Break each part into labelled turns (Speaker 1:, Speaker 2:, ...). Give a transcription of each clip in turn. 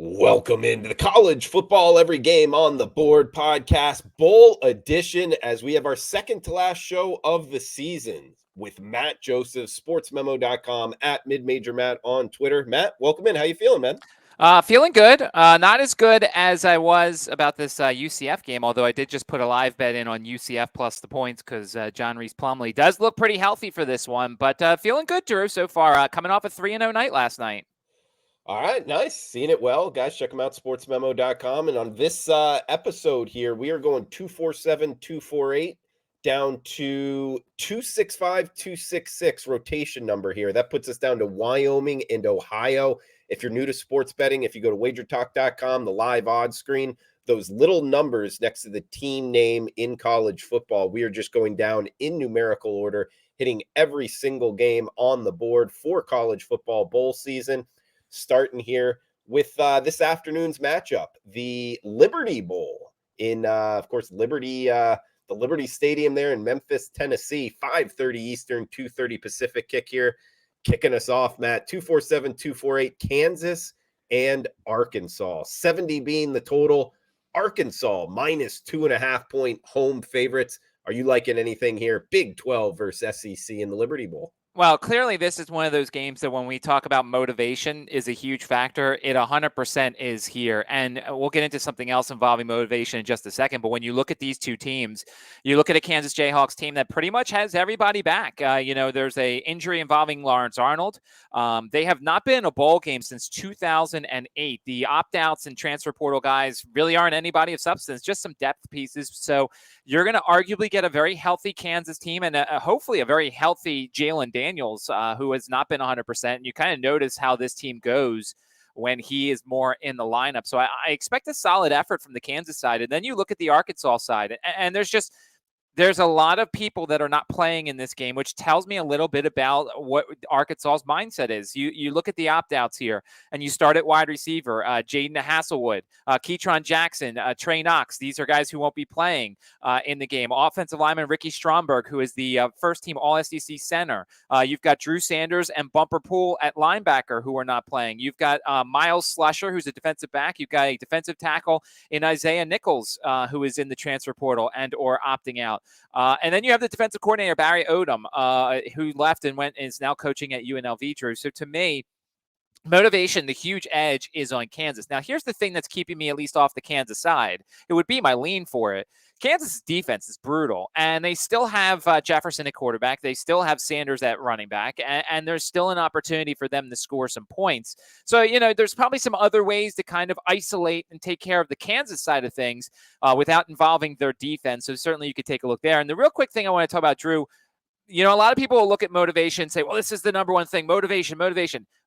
Speaker 1: Welcome into the College Football Every Game on the Board podcast, Bowl edition, as we have our second to last show of the season with Matt Joseph, sportsmemo.com, at midmajormatt on Twitter. Matt, welcome in. How you feeling, man?
Speaker 2: Feeling good. Not as good as I was about this UCF game, although I did just put a live bet in on UCF plus the points because John Reese Plumlee does look pretty healthy for this one. But feeling good, Drew, so far. Coming off a 3-0 night last night.
Speaker 1: All right, nice. Seeing it well. Guys, check them out, sportsmemo.com. And on this episode here, we are going 247, 248 down to 265, 266 rotation number here. That puts us down to Wyoming and Ohio. If you're new to sports betting, if you go to wagertalk.com, the live odds screen, those little numbers next to the team name in college football, we are just going down in numerical order, hitting every single game on the board for college football bowl season. Starting here with this afternoon's matchup, the Liberty Bowl in, of course, the Liberty Stadium there in Memphis, Tennessee, 5:30 Eastern, 2:30 Pacific kick here. Kicking us off, Matt, 247, 248, Kansas and Arkansas. 70 being the total. Arkansas minus 2.5-point home favorites. Are you liking anything here? Big 12 versus SEC in the Liberty Bowl.
Speaker 2: Well, clearly this is one of those games that when we talk about motivation is a huge factor. It 100% is here. And we'll get into something else involving motivation in just a second. But when you look at these two teams, you look at a Kansas Jayhawks team that pretty much has everybody back. There's a injury involving Lawrence Arnold. They have not been in a bowl game since 2008. The opt-outs and transfer portal guys really aren't anybody of substance, just some depth pieces. So you're going to arguably get a very healthy Kansas team and hopefully a very healthy Jalen Daniels, who has not been 100%. And you kind of notice how this team goes when he is more in the lineup. So I expect a solid effort from the Kansas side. And then you look at the Arkansas side, and there's a lot of people that are not playing in this game, which tells me a little bit about what Arkansas's mindset is. You look at the opt-outs here, and you start at wide receiver, Jaden Hasselwood, Keytron Jackson, Trey Knox. These are guys who won't be playing in the game. Offensive lineman Ricky Stromberg, who is the first-team All-SEC center. You've got Drew Sanders and Bumper Poole at linebacker who are not playing. You've got Miles Slusher, who's a defensive back. You've got a defensive tackle in Isaiah Nichols, who is in the transfer portal and or opting out. And then you have the defensive coordinator, Barry Odom, who left and is now coaching at UNLV, Drew. So to me, motivation, the huge edge is on Kansas. Now, here's the thing that's keeping me at least off the Kansas side. It would be my lean for it. Kansas' defense is brutal, and they still have Jefferson at quarterback. They still have Sanders at running back, and there's still an opportunity for them to score some points. So, there's probably some other ways to kind of isolate and take care of the Kansas side of things without involving their defense. So certainly you could take a look there. And the real quick thing I want to talk about, Drew, a lot of people will look at motivation and say, well, this is the number one thing, motivation.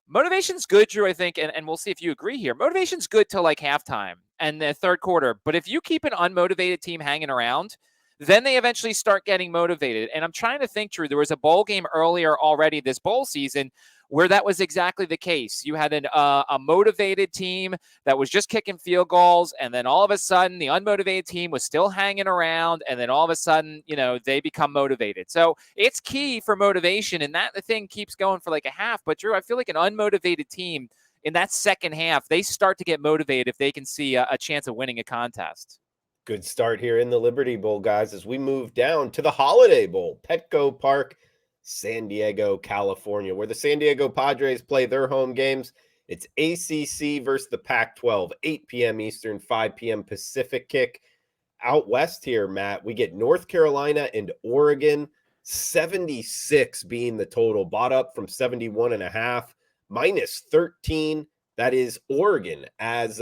Speaker 2: Motivation's good, Drew, I think, and we'll see if you agree here. Motivation's good till like halftime and the third quarter. But if you keep an unmotivated team hanging around, then they eventually start getting motivated. And I'm trying to think, Drew, there was a bowl game earlier already this bowl season where that was exactly the case. You had a motivated team that was just kicking field goals, and then all of a sudden the unmotivated team was still hanging around, and then all of a sudden, they become motivated. So it's key for motivation, and that the thing keeps going for like a half. But Drew, I feel like an unmotivated team in that second half, they start to get motivated if they can see a chance of winning a contest.
Speaker 1: Good start here in the Liberty Bowl, guys, as we move down to the Holiday Bowl, Petco Park, San Diego, California, where the San Diego Padres play their home games. It's ACC versus the Pac-12, 8 p.m. Eastern, 5 p.m. Pacific kick. Out west here, Matt, we get North Carolina and Oregon, 76 being the total, bought up from 71.5, minus 13. That is Oregon as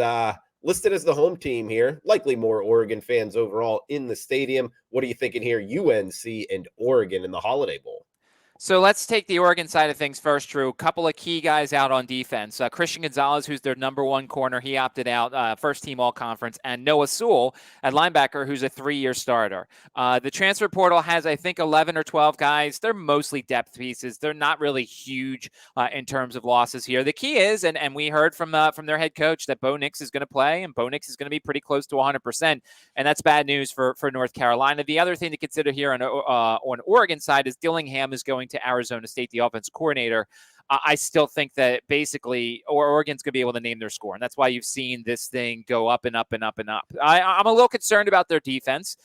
Speaker 1: listed as the home team here. Likely more Oregon fans overall in the stadium. What are you thinking here? UNC and Oregon in the Holiday Bowl.
Speaker 2: So let's take the Oregon side of things first, Drew. A couple of key guys out on defense. Christian Gonzalez, who's their number one corner, he opted out, first team all-conference. And Noah Sewell at linebacker, who's a 3-year starter. The transfer portal has, I think, 11 or 12 guys. They're mostly depth pieces. They're not really huge in terms of losses here. The key is, and we heard from their head coach, that Bo Nix is going to play, and Bo Nix is going to be pretty close to 100%. And that's bad news for North Carolina. The other thing to consider here on Oregon side is Dillingham is going to Arizona State, the offensive coordinator. I still think that basically Oregon's going to be able to name their score. And that's why you've seen this thing go up and up and up and up. I'm a little concerned about their defense.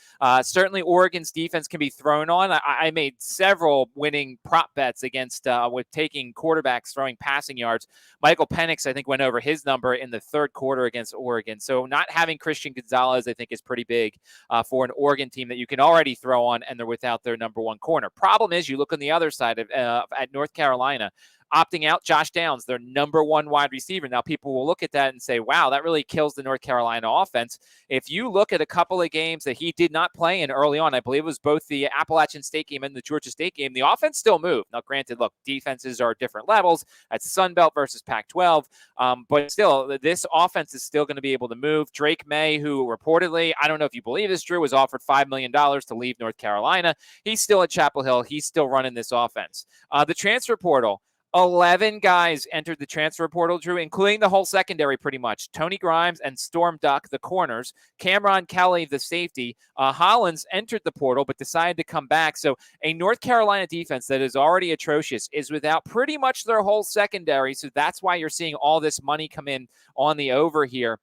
Speaker 2: Certainly Oregon's defense can be thrown on. I made several winning prop bets against with taking quarterbacks throwing passing yards. Michael Penix, I think, went over his number in the third quarter against Oregon. So not having Christian Gonzalez, I think, is pretty big for an Oregon team that you can already throw on, and they're without their number one corner. Problem is, you look on the other side of at North Carolina, opting out Josh Downs, their number one wide receiver. Now, people will look at that and say, wow, that really kills the North Carolina offense. If you look at a couple of games that he did not play in early on, I believe it was both the Appalachian State game and the Georgia State game, the offense still moved. Now, granted, look, defenses are different levels. That's Sun Belt versus Pac-12. But still, this offense is still going to be able to move. Drake May, who reportedly, I don't know if you believe this, Drew, was offered $5 million to leave North Carolina. He's still at Chapel Hill. He's still running this offense. The transfer portal, 11 guys entered the transfer portal, Drew, including the whole secondary pretty much. Tony Grimes and Storm Duck, the corners. Cameron Kelly, the safety. Hollins entered the portal but decided to come back. So a North Carolina defense that is already atrocious is without pretty much their whole secondary. So that's why you're seeing all this money come in on the over here.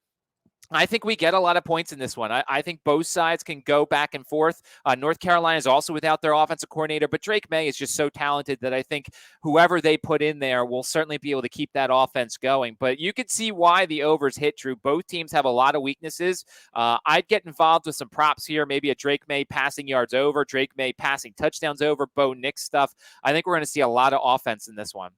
Speaker 2: I think we get a lot of points in this one. I think both sides can go back and forth. North Carolina is also without their offensive coordinator, but Drake May is just so talented that I think whoever they put in there will certainly be able to keep that offense going. But you could see why the overs hit, Drew. Both teams have a lot of weaknesses. I'd get involved with some props here, maybe a Drake May passing yards over, Drake May passing touchdowns over, Bo Nix stuff. I think we're going to see a lot of offense in this one.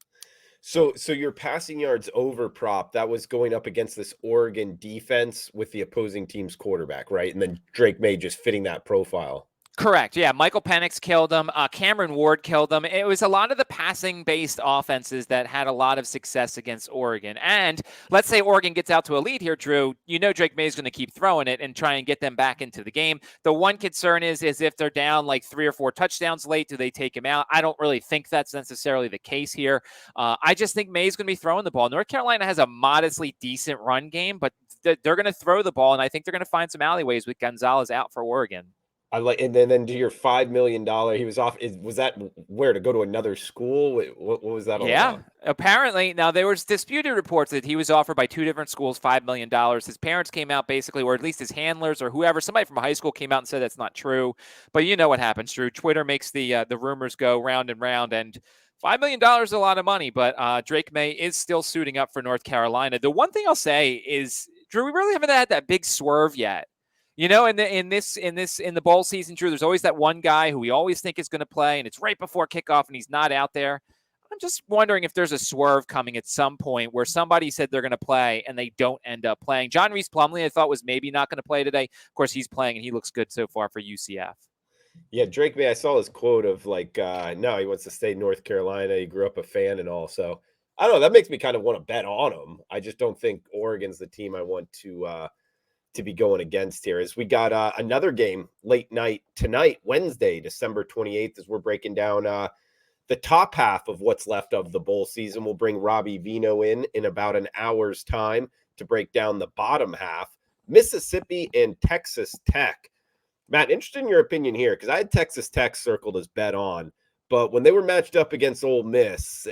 Speaker 1: So your passing yards over prop, that was going up against this Oregon defense with the opposing team's quarterback, right? And then Drake May just fitting that profile.
Speaker 2: Correct. Yeah. Michael Penix killed them. Cameron Ward killed them. It was a lot of the passing-based offenses that had a lot of success against Oregon. And let's say Oregon gets out to a lead here, Drew. You know Drake May is going to keep throwing it and try and get them back into the game. The one concern is if they're down like 3 or 4 touchdowns late, do they take him out? I don't really think that's necessarily the case here. I just think May's going to be throwing the ball. North Carolina has a modestly decent run game, but they're going to throw the ball, and I think they're going to find some alleyways with Gonzalez out for Oregon.
Speaker 1: I like, and then to your $5 million, he was off. Was that where to go to another school? What was that all about?
Speaker 2: Apparently. Now, there was disputed reports that he was offered by 2 different schools $5 million. His parents came out basically, or at least his handlers or whoever, somebody from high school came out and said that's not true. But you know what happens, Drew. Twitter makes the rumors go round and round, and $5 million is a lot of money. But Drake May is still suiting up for North Carolina. The one thing I'll say is, Drew, we really haven't had that big swerve yet. You know, in the bowl season, Drew, there's always that one guy who we always think is going to play, and it's right before kickoff, and he's not out there. I'm just wondering if there's a swerve coming at some point where somebody said they're going to play and they don't end up playing. John Reese Plumlee, I thought, was maybe not going to play today. Of course, he's playing, and he looks good so far for UCF.
Speaker 1: Yeah, Drake May, I saw his quote of like, no, he wants to stay in North Carolina. He grew up a fan and all. So I don't know. That makes me kind of want to bet on him. I just don't think Oregon's the team I want to be going against here. As we got another game late night tonight, Wednesday, December 28th, as we're breaking down the top half of what's left of the bowl season. We'll bring Robbie Vino in about an hour's time to break down the bottom half. Mississippi and Texas Tech. Matt, interested in your opinion here, because I had Texas Tech circled as bet on, but when they were matched up against Ole Miss,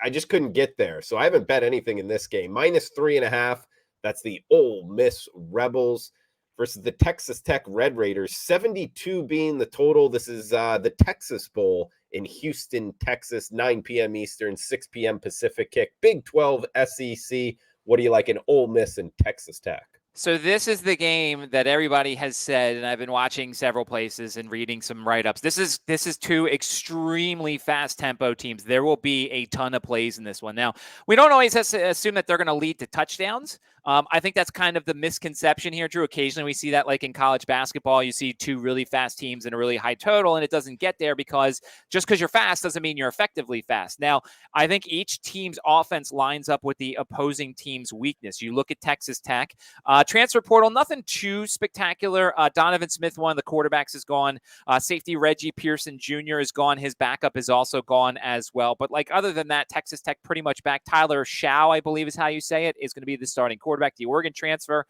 Speaker 1: I just couldn't get there. So I haven't bet anything in this game. -3.5. That's the Ole Miss Rebels versus the Texas Tech Red Raiders, 72 being the total. This is the Texas Bowl in Houston, Texas, 9 p.m. Eastern, 6 p.m. Pacific kick. Big 12 SEC. What do you like in Ole Miss and Texas Tech?
Speaker 2: So this is the game that everybody has said, and I've been watching several places and reading some write-ups. This is 2 extremely fast-tempo teams. There will be a ton of plays in this one. Now, we don't always assume that they're going to lead to touchdowns. I think that's kind of the misconception here, Drew. Occasionally we see that, like in college basketball, you see 2 really fast teams and a really high total, and it doesn't get there because just because you're fast doesn't mean you're effectively fast. Now, I think each team's offense lines up with the opposing team's weakness. You look at Texas Tech. Transfer portal, nothing too spectacular. Donovan Smith, one of the quarterbacks, is gone. Safety Reggie Pearson Jr. is gone. His backup is also gone as well. But like other than that, Texas Tech pretty much back. Tyler Shao, I believe is how you say it, is going to be the starting quarterback. The Oregon transfer.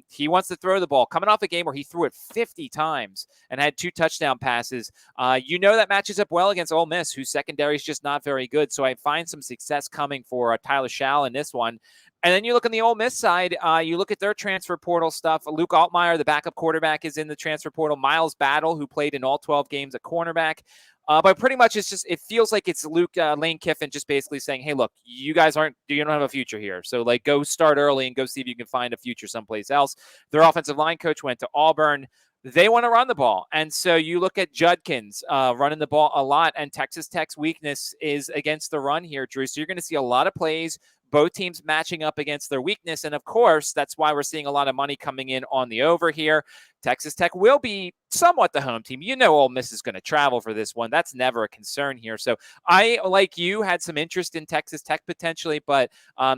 Speaker 2: He wants to throw the ball. Coming off a game where he threw it 50 times and had 2 touchdown passes. That matches up well against Ole Miss, whose secondary is just not very good. So I find some success coming for Tyler Shao in this one. And then you look on the Ole Miss side, you look at their transfer portal stuff. Luke Altmaier, the backup quarterback, is in the transfer portal. Miles Battle, who played in all 12 games at cornerback. But pretty much it feels like it's Lane Kiffin just basically saying, hey, look, you guys you don't have a future here. So like go start early and go see if you can find a future someplace else. Their offensive line coach went to Auburn. They want to run the ball. And so you look at Judkins running the ball a lot, and Texas Tech's weakness is against the run here, Drew. So you're going to see a lot of plays, both teams matching up against their weakness. And of course, that's why we're seeing a lot of money coming in on the over here. Texas Tech will be somewhat the home team. Ole Miss is going to travel for this one. That's never a concern here. So I, like you, had some interest in Texas Tech potentially, but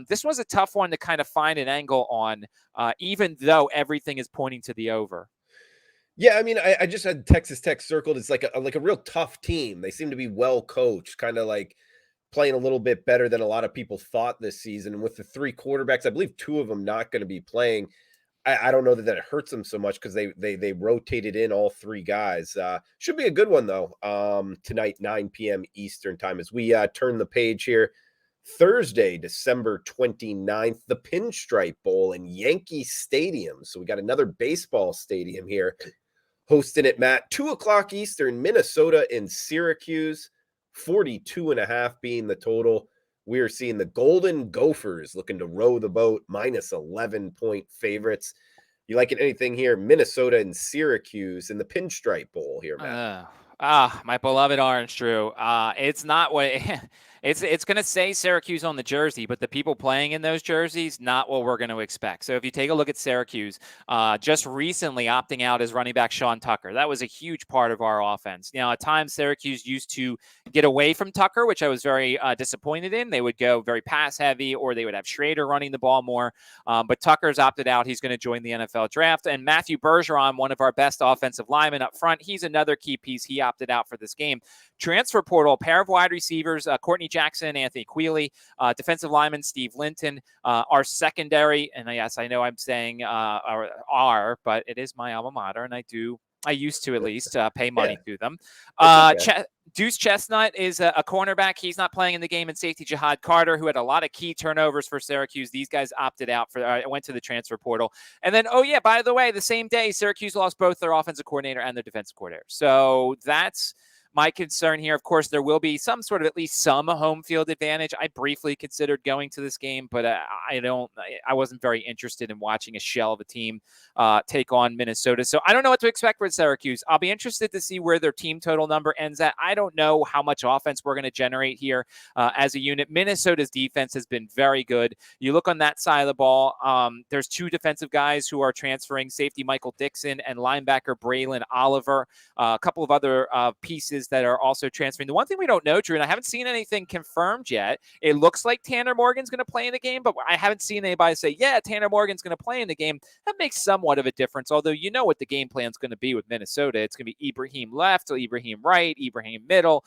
Speaker 2: this was a tough one to kind of find an angle on, even though everything is pointing to the over.
Speaker 1: Yeah, I mean, I just had Texas Tech circled as like a real tough team. They seem to be well coached, kind of like playing a little bit better than a lot of people thought this season. And with the 3 quarterbacks, I believe 2 of them not going to be playing. I don't know that it hurts them so much because they rotated in all 3 guys. Should be a good one though. Tonight, 9 p.m. Eastern time, as we turn the page here. Thursday, December 29th, the Pinstripe Bowl in Yankee Stadium. So we got another baseball stadium here hosting it, Matt. 2:00 Eastern, Minnesota in Syracuse. 42.5 being the total. We are seeing the Golden Gophers looking to row the boat, minus 11-point favorites. You like it anything here? Minnesota and Syracuse in the Pinstripe Bowl here, Matt.
Speaker 2: My beloved Orange, Drew. It's not what it's going to say Syracuse on the jersey, but the people playing in those jerseys, not what we're going to expect. So if you take a look at Syracuse, just recently opting out as running back Sean Tucker, that was a huge part of our offense. At times Syracuse used to get away from Tucker, which I was very disappointed in. They would go very pass heavy, or they would have Schrader running the ball more. But Tucker's opted out. He's going to join the NFL draft. And Matthew Bergeron, one of our best offensive linemen up front, he's another key piece. He opted out for this game. Transfer portal, pair of wide receivers, Courtney Jackson, Anthony Quealy, defensive lineman Steve Linton, our secondary, and yes, I know I'm saying but it is my alma mater, and I used to at least pay money to them. Deuce Chestnut is a cornerback. He's not playing in the game. And safety Jihad Carter, who had a lot of key turnovers for Syracuse. These guys opted out went to the transfer portal. And then, by the way, the same day, Syracuse lost both their offensive coordinator and their defensive coordinator. So that's my concern here. Of course, there will be some sort of at least some home field advantage. I briefly considered going to this game, but I wasn't very interested in watching a shell of a team take on Minnesota. So I don't know what to expect with Syracuse. I'll be interested to see where their team total number ends at. I don't know how much offense we're going to generate here as a unit. Minnesota's defense has been very good. You look on that side of the ball, there's 2 defensive guys who are transferring, safety Michael Dixon and linebacker Braylon Oliver, a couple of other pieces that are also transferring. The one thing we don't know, Drew, and I haven't seen anything confirmed yet, it looks like Tanner Morgan's going to play in the game, but I haven't seen anybody say, yeah, Tanner Morgan's going to play in the game. That makes somewhat of a difference, although you know what the game plan is going to be with Minnesota. It's going to be Ibrahim left, Ibrahim right, Ibrahim middle.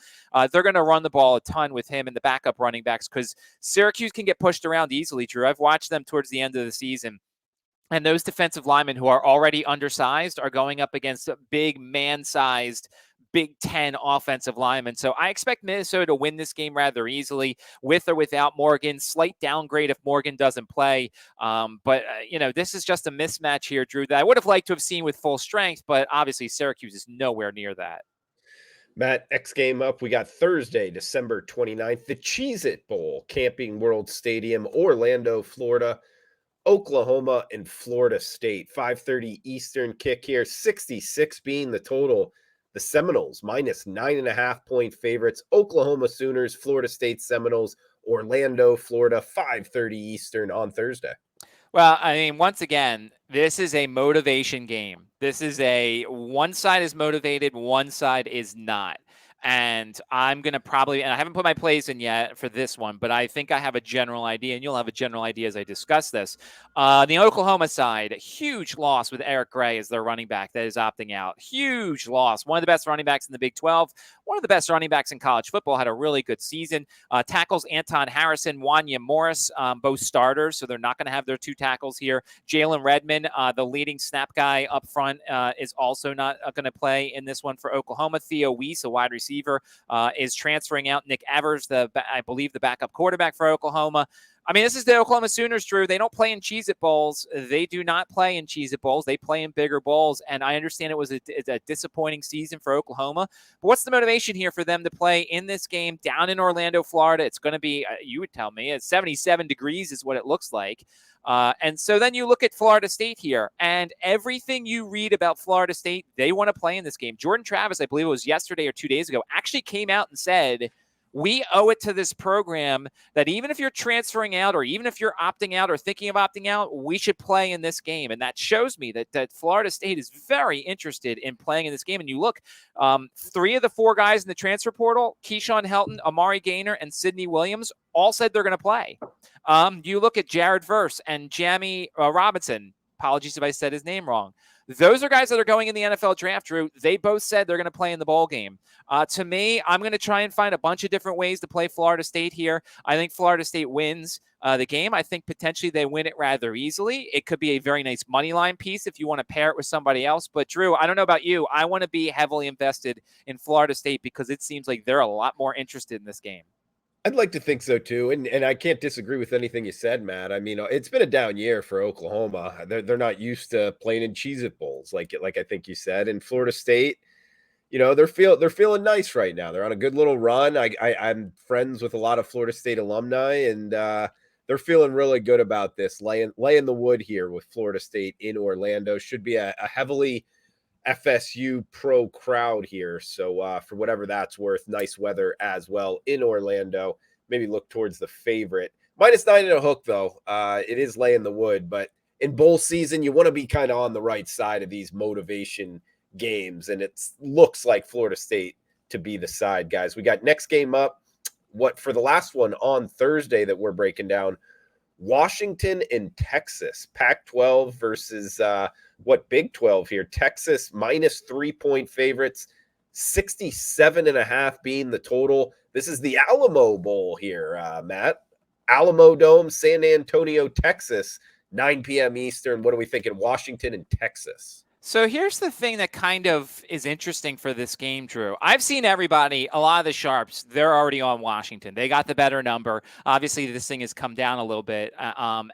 Speaker 2: They're going to run the ball a ton with him and the backup running backs because Syracuse can get pushed around easily, Drew. I've watched them towards the end of the season. And those defensive linemen who are already undersized are going up against big man-sized Big Ten offensive linemen. So I expect Minnesota to win this game rather easily with or without Morgan. Slight downgrade if Morgan doesn't play. But this is just a mismatch here, Drew, that I would have liked to have seen with full strength, but obviously Syracuse is nowhere near that.
Speaker 1: Matt, X game up. We got Thursday, December 29th, the Cheez-It Bowl, Camping World Stadium, Orlando, Florida. Oklahoma and Florida State. 5:30 Eastern kick here. 66 being the total. The Seminoles minus 9.5-point favorites. Oklahoma Sooners, Florida State Seminoles, Orlando, Florida. 5:30 Eastern on Thursday.
Speaker 2: Well, I mean, once again, this is a motivation game. This is one side is motivated, one side is not. And I'm going to probably, and I haven't put my plays in yet for this one, but I think I have a general idea, and you'll have a general idea as I discuss this. The Oklahoma side, a huge loss with Eric Gray as their running back that is opting out. Huge loss. One of the best running backs in the Big 12. One of the best running backs in college football, had a really good season. Tackles Anton Harrison, Wanya Morris, both starters, so they're not going to have their two tackles here. Jalen Redmond, the leading snap guy up front, is also not going to play in this one for Oklahoma. Theo Weiss, a wide receiver, is transferring out. Nick Evers, I believe the backup quarterback for Oklahoma. I mean, this is the Oklahoma Sooners, Drew. They don't play in Cheez-It Bowls. They do not play in Cheez-It Bowls. They play in bigger bowls, and I understand it was a disappointing season for Oklahoma. But what's the motivation here for them to play in this game down in Orlando, Florida? It's going to be, you would tell me, it's 77 degrees is what it looks like. And so then you look at Florida State here, and everything you read about Florida State, they want to play in this game. Jordan Travis, I believe it was yesterday or 2 days ago, actually came out and said, we owe it to this program that even if you're transferring out or even if you're opting out or thinking of opting out, we should play in this game. And that shows me that Florida State is very interested in playing in this game. And you look, 3 of the 4 guys in the transfer portal, Keyshawn Helton, Amari Gaynor, and Sidney Williams, all said they're going to play. You look at Jared Verse and Jamie Robinson. Apologies if I said his name wrong. Those are guys that are going in the NFL draft, Drew. They both said they're going to play in the bowl game. To me, I'm going to try and find a bunch of different ways to play Florida State here. I think Florida State wins the game. I think potentially they win it rather easily. It could be a very nice money line piece if you want to pair it with somebody else. But, Drew, I don't know about you. I want to be heavily invested in Florida State because it seems like they're a lot more interested in this game.
Speaker 1: I'd like to think so too, and I can't disagree with anything you said, Matt. I mean, it's been a down year for Oklahoma. They're not used to playing in Cheez-It Bowls, like I think you said. And Florida State, they're feeling nice right now. They're on a good little run. I'm friends with a lot of Florida State alumni, and they're feeling really good about this. Laying the wood here with Florida State in Orlando. Should be a heavily FSU pro crowd here. So for whatever that's worth, nice weather as well in Orlando. Maybe look towards the favorite. -9 and a hook, though. It is laying the wood, but in bowl season, you want to be kind of on the right side of these motivation games, and it looks like Florida State to be the side, guys. We got next game up. What for the last one on Thursday that we're breaking down? Washington and Texas, Pac-12 versus Big 12 here. Texas -3-point favorites, 67.5 being the total. This is the Alamo Bowl here, Matt. Alamo Dome, San Antonio, Texas, 9 p.m. Eastern. What are we thinking? Washington and Texas.
Speaker 2: So here's the thing that kind of is interesting for this game, Drew. I've seen everybody, a lot of the sharps, they're already on Washington. They got the better number. Obviously, this thing has come down a little bit. I'm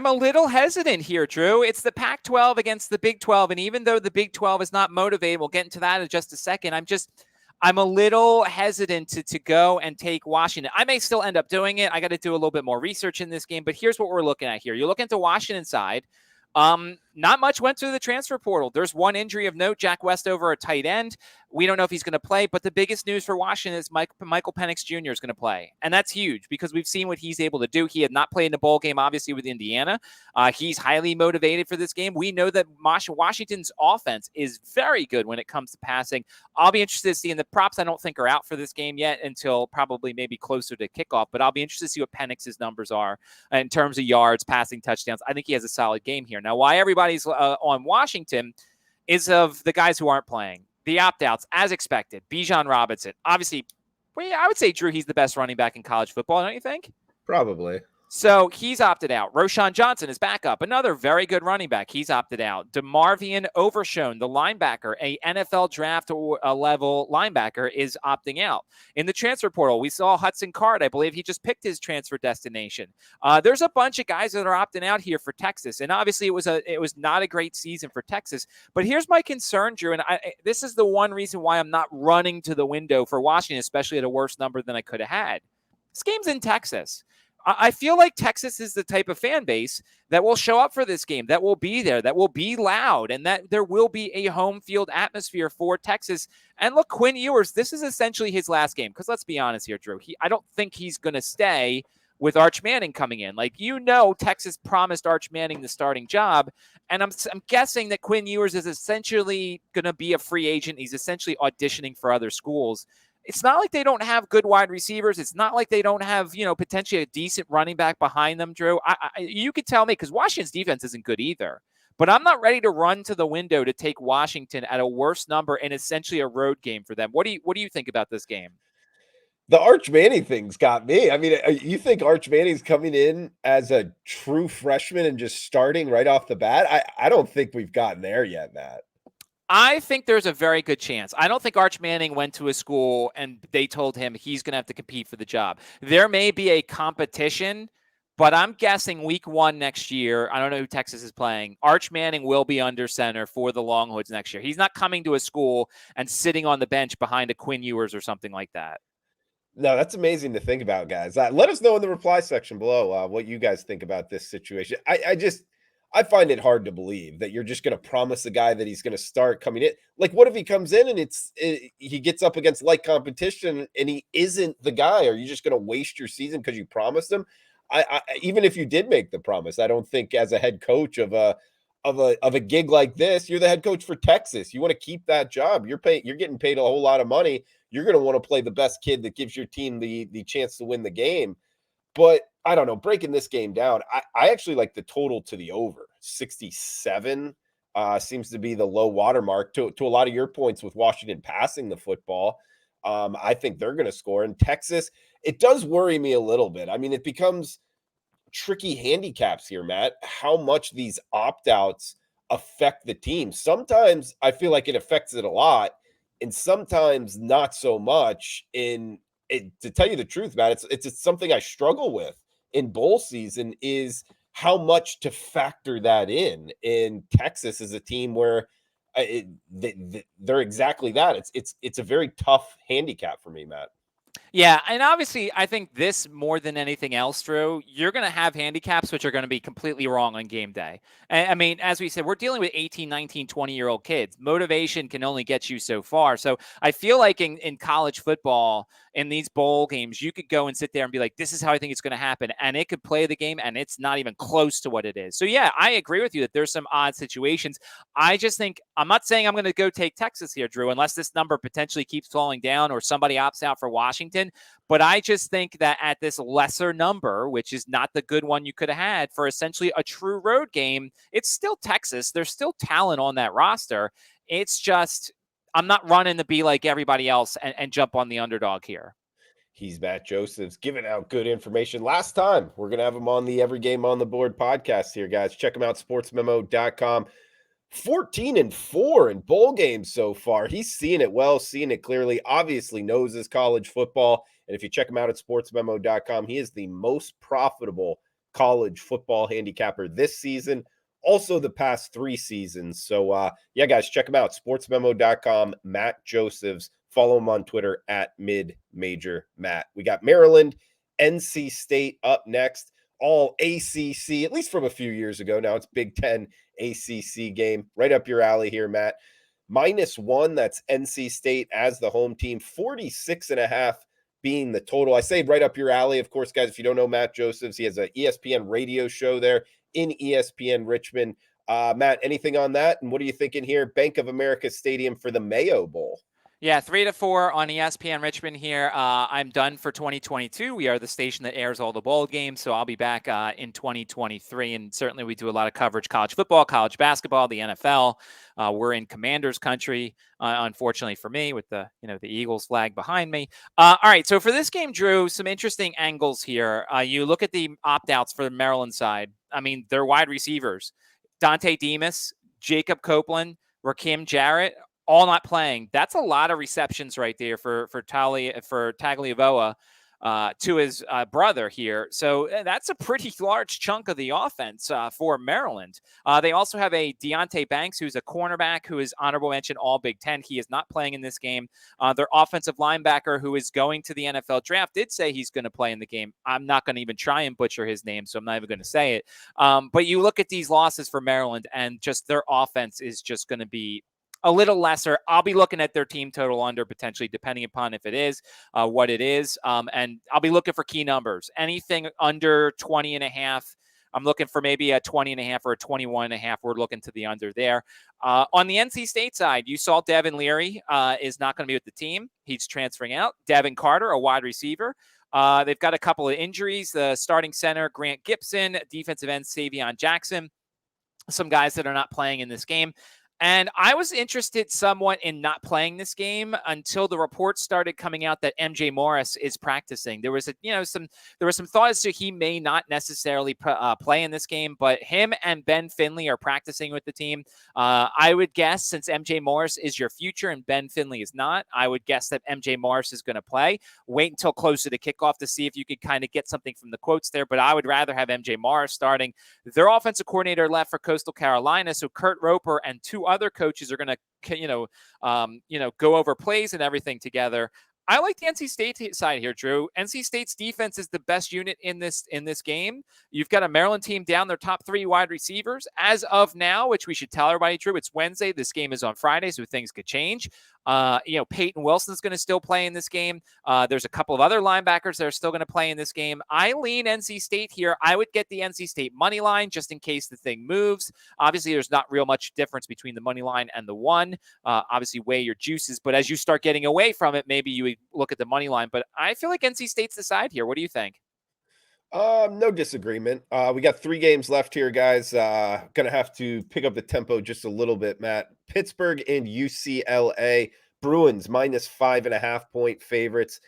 Speaker 2: a little hesitant here, Drew. It's the Pac-12 against the Big 12, and even though the Big 12 is not motivated, we'll get into that in just a second. I'm a little hesitant to go and take Washington. I may still end up doing it. I got to do a little bit more research in this game, but here's what we're looking at here. You're looking at the Washington side. Not much went through the transfer portal. There's one injury of note, Jack Westover, a tight end. We don't know if he's going to play, but the biggest news for Washington is Michael Penix Jr. is going to play. And that's huge because we've seen what he's able to do. He had not played in a bowl game, obviously, with Indiana. He's highly motivated for this game. We know that Washington's offense is very good when it comes to passing. I'll be interested to see, and the props I don't think are out for this game yet until probably maybe closer to kickoff, but I'll be interested to see what Penix's numbers are in terms of yards, passing touchdowns. I think he has a solid game here. Now, why everybody's on Washington is of the guys who aren't playing. The opt-outs, as expected. Bijan Robinson. Obviously, I would say, Drew, he's the best running back in college football, don't you think?
Speaker 1: Probably.
Speaker 2: So he's opted out. Roshan Johnson is back up. Another very good running back. He's opted out. DeMarvion Overshone, the linebacker, a NFL draft level linebacker, is opting out. In the transfer portal, we saw Hudson Card. I believe he just picked his transfer destination. There's a bunch of guys that are opting out here for Texas. And obviously it was not a great season for Texas. But here's my concern, Drew. And this is the one reason why I'm not running to the window for Washington, especially at a worse number than I could have had. This game's in Texas. I feel like Texas is the type of fan base that will show up for this game, that will be there, that will be loud, and that there will be a home field atmosphere for Texas. And look, Quinn Ewers, this is essentially his last game, because let's be honest here, Drew. I don't think he's going to stay with Arch Manning coming in. Like, Texas promised Arch Manning the starting job, and I'm guessing that Quinn Ewers is essentially going to be a free agent. He's essentially auditioning for other schools. It's not like they don't have good wide receivers. It's not like they don't have, potentially a decent running back behind them, Drew. You could tell me, because Washington's defense isn't good either. But I'm not ready to run to the window to take Washington at a worse number and essentially a road game for them. What do you think about this game?
Speaker 1: The Arch Manning thing's got me. I mean, you think Arch Manning's coming in as a true freshman and just starting right off the bat? I don't think we've gotten there yet, Matt.
Speaker 2: I think there's a very good chance. I don't think Arch Manning went to a school and they told him he's going to have to compete for the job. There may be a competition, but I'm guessing week 1 next year, I don't know who Texas is playing, Arch Manning will be under center for the Longhorns next year. He's not coming to a school and sitting on the bench behind a Quinn Ewers or something like that.
Speaker 1: No, that's amazing to think about, guys. Let us know in the reply section below what you guys think about this situation. I find it hard to believe that you're just going to promise a guy that he's going to start coming in. Like, what if he comes in and he gets up against light competition and he isn't the guy? Are you just going to waste your season because you promised him? Even if you did make the promise, I don't think as a head coach of a gig like this, you're the head coach for Texas. You want to keep that job. You're getting paid a whole lot of money. You're going to want to play the best kid that gives your team the chance to win the game. But I don't know, breaking this game down, I actually like the total to the over. 67 seems to be the low watermark to a lot of your points with Washington passing the football. I think they're going to score. In Texas, it does worry me a little bit. I mean, it becomes tricky handicaps here, Matt, how much these opt-outs affect the team. Sometimes I feel like it affects it a lot, and sometimes not so much. To tell you the truth, Matt, it's something I struggle with in bowl season, is how much to factor that in. In Texas is a team where they're exactly that. It's a very tough handicap for me, Matt.
Speaker 2: Yeah, and obviously, I think this more than anything else, Drew, you're going to have handicaps which are going to be completely wrong on game day. I mean, as we said, we're dealing with 18, 19, 20-year-old kids. Motivation can only get you so far. So I feel like in college football, in these bowl games, you could go and sit there and be like, this is how I think it's going to happen. And it could play the game, and it's not even close to what it is. So, yeah, I agree with you that there's some odd situations. I just think, I'm not saying I'm going to go take Texas here, Drew, unless this number potentially keeps falling down or somebody opts out for Washington. But I just think that at this lesser number, which is not the good one you could have had for essentially a true road game, it's still Texas. There's still talent on that roster. It's just, I'm not running to be like everybody else and jump on the underdog here.
Speaker 1: He's Matt Josephs, giving out good information. Last time, we're going to have him on the Every Game on the Board podcast here, guys. Check him out, sportsmemo.com. 14-4 in bowl games so far. He's seeing it well, seeing it clearly, obviously knows his college football. And if you check him out at sportsmemo.com, he is the most profitable college football handicapper this season, also the past 3 seasons. So, yeah, guys, check him out, sportsmemo.com, Matt Josephs. Follow him on Twitter at MidMajorMatt. We got Maryland, NC State up next. All ACC, at least from a few years ago. Now it's Big Ten ACC game. Right up your alley here, Matt. -1, that's NC State as the home team. 46.5 being the total. I say right up your alley. Of course, guys, if you don't know Matt Josephs, he has an ESPN radio show there in ESPN Richmond. Matt, anything on that? And what are you thinking here? Bank of America Stadium for the Mayo Bowl.
Speaker 2: Yeah, 3-4 on ESPN Richmond here. I'm done for 2022. We are the station that airs all the bowl games, so I'll be back in 2023. And certainly we do a lot of coverage, college football, college basketball, the NFL. We're in Commanders country, unfortunately for me, with the Eagles flag behind me. All right, so for this game, Drew, some interesting angles here. You look at the opt-outs for the Maryland side. I mean, they're wide receivers. Dante Demas, Jacob Copeland, Rakim Jarrett, all not playing. That's a lot of receptions right there for Tagliavoa to his brother here. So that's a pretty large chunk of the offense for Maryland. They also have a Deonte Banks, who's a cornerback, who is honorable mention All Big Ten. He is not playing in this game. Their offensive linebacker, who is going to the NFL draft, did say he's going to play in the game. I'm not going to even try and butcher his name, so I'm not even going to say it. But you look at these losses for Maryland, and just their offense is just going to be a little lesser. I'll be looking at their team total under potentially, depending upon if it is what it is. And I'll be looking for key numbers. Anything under 20.5. I'm looking for maybe a 20.5 or a 21.5. We're looking to the under there. On the NC State side, you saw Devin Leary is not going to be with the team. He's transferring out. Devin Carter, a wide receiver. They've got a couple of injuries. The starting center, Grant Gibson, defensive end, Savion Jackson. Some guys that are not playing in this game. And I was interested somewhat in not playing this game until the reports started coming out that MJ Morris is practicing. There was some thought as to he may not necessarily play in this game, but him and Ben Finley are practicing with the team. I would guess, since MJ Morris is your future and Ben Finley is not, I would guess that MJ Morris is going to play. Wait until closer to kickoff to see if you could kind of get something from the quotes there, but I would rather have MJ Morris starting. Their offensive coordinator left for Coastal Carolina, so Kurt Roper and two other coaches are going to, go over plays and everything together. I like the NC State side here, Drew. NC State's defense is the best unit in this game. You've got a Maryland team down their top 3 wide receivers as of now, which we should tell everybody, Drew. It's Wednesday. This game is on Friday, so things could change. Peyton Wilson's going to still play in this game. There's a couple of other linebackers that are still going to play in this game. I lean NC State here. I would get the NC State money line just in case the thing moves. Obviously, there's not real much difference between the money line and the one. Obviously, weigh your juices. But as you start getting away from it, maybe you would look at the money line. But I feel like NC State's the side here. What do you think?
Speaker 1: No disagreement. We got 3 games left here, guys. Gonna have to pick up the tempo just a little bit, Matt. Pittsburgh and UCLA. Bruins -5.5 point favorites.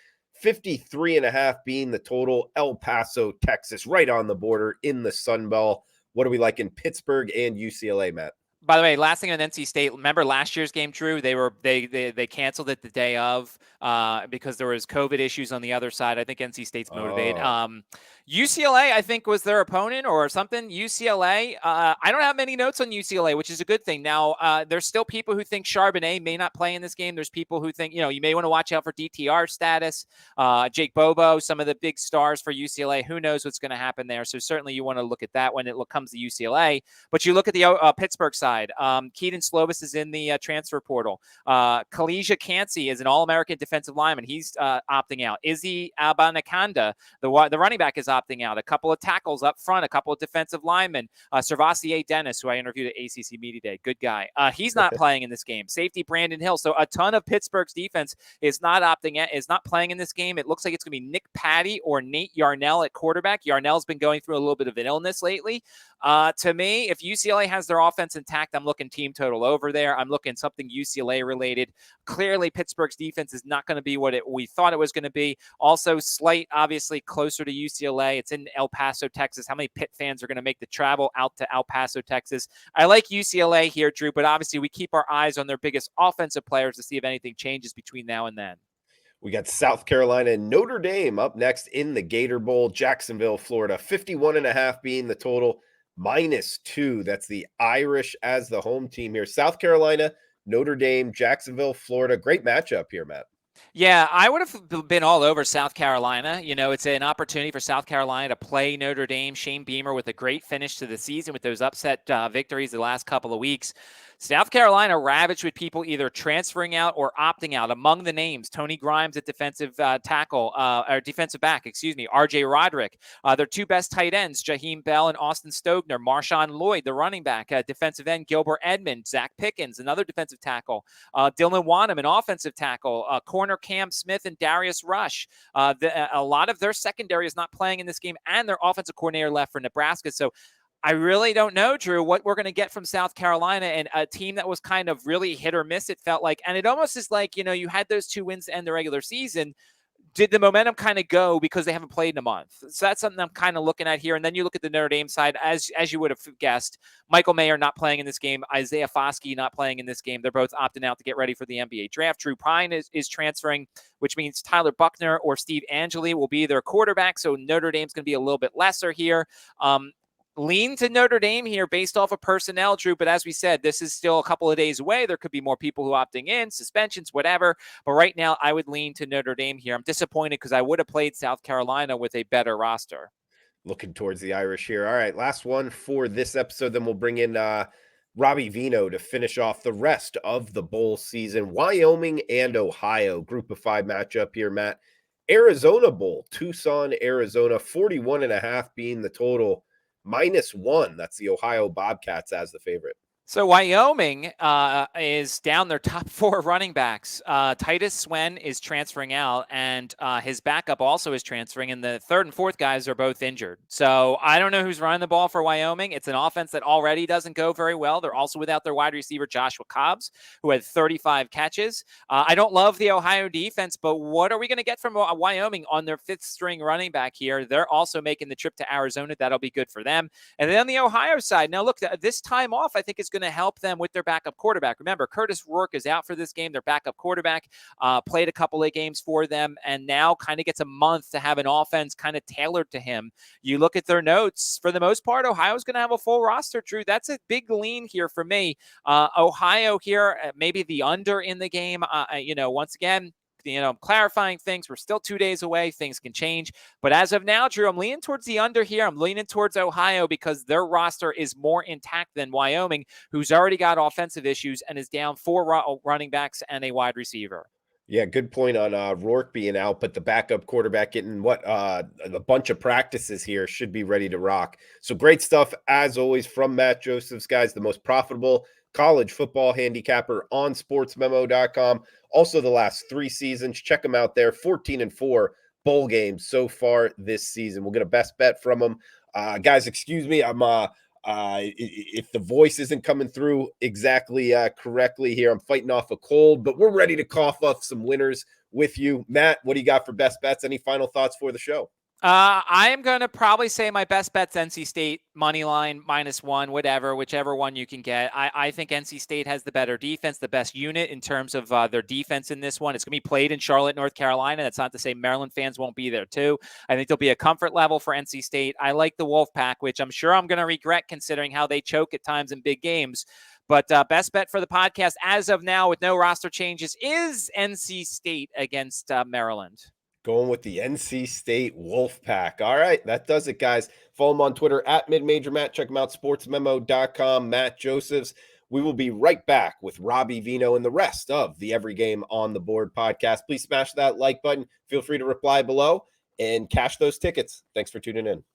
Speaker 1: 53.5 being the total. El Paso, Texas, right on the border in the Sun Belt. What do we like in Pittsburgh and UCLA, Matt?
Speaker 2: By the way, last thing on NC State. Remember last year's game, Drew? They canceled it the day of because there was COVID issues on the other side. I think NC State's motivated. UCLA, I think, was their opponent or something. UCLA. I don't have many notes on UCLA, which is a good thing. Now, there's still people who think Charbonnet may not play in this game. There's people who think you may want to watch out for DTR status. Jake Bobo, some of the big stars for UCLA. Who knows what's going to happen there? So certainly you want to look at that when it comes to UCLA. But you look at the Pittsburgh side. Keaton Slovis is in the transfer portal. Kalijah Cansey is an All-American defensive lineman. He's opting out. Izzy Abanikanda, the running back, is opting out. A couple of tackles up front, a couple of defensive linemen. Servassier Dennis, who I interviewed at ACC Media Day, good guy. He's not playing in this game. Safety Brandon Hill. So a ton of Pittsburgh's defense is not playing in this game. It looks like it's going to be Nick Patty or Nate Yarnell at quarterback. Yarnell's been going through a little bit of an illness lately. To me, if UCLA has their offense intact, I'm looking team total over there. I'm looking something UCLA related. Clearly, Pittsburgh's defense is not going to be what we thought it was going to be. Also, slight, obviously, closer to UCLA. It's in El Paso, Texas. How many Pitt fans are going to make the travel out to El Paso, Texas? I like UCLA here, Drew, but obviously we keep our eyes on their biggest offensive players to see if anything changes between now and then.
Speaker 1: We got South Carolina and Notre Dame up next in the Gator Bowl. Jacksonville, Florida, 51.5 being the total. -2. That's the Irish as the home team here. South Carolina, Notre Dame, Jacksonville, Florida. Great matchup here, Matt.
Speaker 2: Yeah, I would have been all over South Carolina. It's an opportunity for South Carolina to play Notre Dame. Shane Beamer with a great finish to the season with those upset victories the last couple of weeks. South Carolina ravaged with people either transferring out or opting out. Among the names, Tony Grimes at defensive defensive back, RJ Roderick. Their 2 best tight ends, Jaheim Bell and Austin Stogner. Marshawn Lloyd, the running back, defensive end, Gilbert Edmond. Zach Pickens, another defensive tackle. Dylan Wanham, an offensive tackle. Corner Cam Smith and Darius Rush. A lot of their secondary is not playing in this game, and their offensive coordinator left for Nebraska. So I really don't know, Drew, what we're going to get from South Carolina, and a team that was kind of really hit or miss, it felt like. And it almost is like, you had those 2 wins to end the regular season. Did the momentum kind of go because they haven't played in a month? So that's something I'm kind of looking at here. And then you look at the Notre Dame side, as you would have guessed, Michael Mayer not playing in this game, Isaiah Foskey not playing in this game. They're both opting out to get ready for the NBA draft. Drew Pine is transferring, which means Tyler Buckner or Steve Angeli will be their quarterback. So Notre Dame's going to be a little bit lesser here. Lean to Notre Dame here based off of personnel, Drew. But as we said, this is still a couple of days away. There could be more people who opting in, suspensions, whatever. But right now, I would lean to Notre Dame here. I'm disappointed because I would have played South Carolina with a better roster.
Speaker 1: Looking towards the Irish here. All right, last one for this episode. Then we'll bring in Robbie Vino to finish off the rest of the bowl season. Wyoming and Ohio, group of 5 matchup here, Matt. Arizona Bowl, Tucson, Arizona, 41.5 being the total, -1. That's the Ohio Bobcats as the favorite.
Speaker 2: So Wyoming is down their top 4 running backs. Titus Swen is transferring out, and his backup also is transferring, and the third and fourth guys are both injured. So I don't know who's running the ball for Wyoming. It's an offense that already doesn't go very well. They're also without their wide receiver, Joshua Cobbs, who had 35 catches. I don't love the Ohio defense, but what are we going to get from Wyoming on their 5th string running back here? They're also making the trip to Arizona. That'll be good for them. And then on the Ohio side, now look, this time off, I think is going to help them with their backup quarterback. Remember, Curtis Rourke is out for this game. Their backup quarterback played a couple of games for them and now kind of gets a month to have an offense kind of tailored to him. You look at their notes, for the most part, Ohio's going to have a full roster, Drew. That's a big lean here for me. Ohio here, maybe the under in the game. Once again, clarifying things. We're still 2 days away. Things can change. But as of now, Drew, I'm leaning towards the under here. I'm leaning towards Ohio because their roster is more intact than Wyoming, who's already got offensive issues and is down 4 running backs and a wide receiver.
Speaker 1: Yeah, good point on Rourke being out, but the backup quarterback getting a bunch of practices here, should be ready to rock. So great stuff, as always, from Matt Josephs, guys, the most profitable college football handicapper on sportsmemo.com. Also, the last 3 seasons, check them out there. 14-4 bowl games so far this season. We'll get a best bet from them. Guys, excuse me, I'm if the voice isn't coming through exactly correctly here, I'm fighting off a cold, but we're ready to cough up some winners with you. Matt, what do you got for best bets? Any final thoughts for the show?
Speaker 2: I am going to probably say my best bet's NC State, money line, -1, whichever one you can get. I think NC State has the better defense, the best unit in terms of their defense in this one. It's going to be played in Charlotte, North Carolina. That's not to say Maryland fans won't be there too. I think there'll be a comfort level for NC State. I like the Wolfpack, which I'm sure I'm going to regret considering how they choke at times in big games. But best bet for the podcast as of now with no roster changes is NC State against Maryland.
Speaker 1: Going with the NC State Wolfpack. All right, that does it, guys. Follow him on Twitter at MidMajorMatt. Check him out, sportsmemo.com, Matt Josephs. We will be right back with Robbie Vino and the rest of the Every Game on the Board podcast. Please smash that like button. Feel free to reply below and cash those tickets. Thanks for tuning in.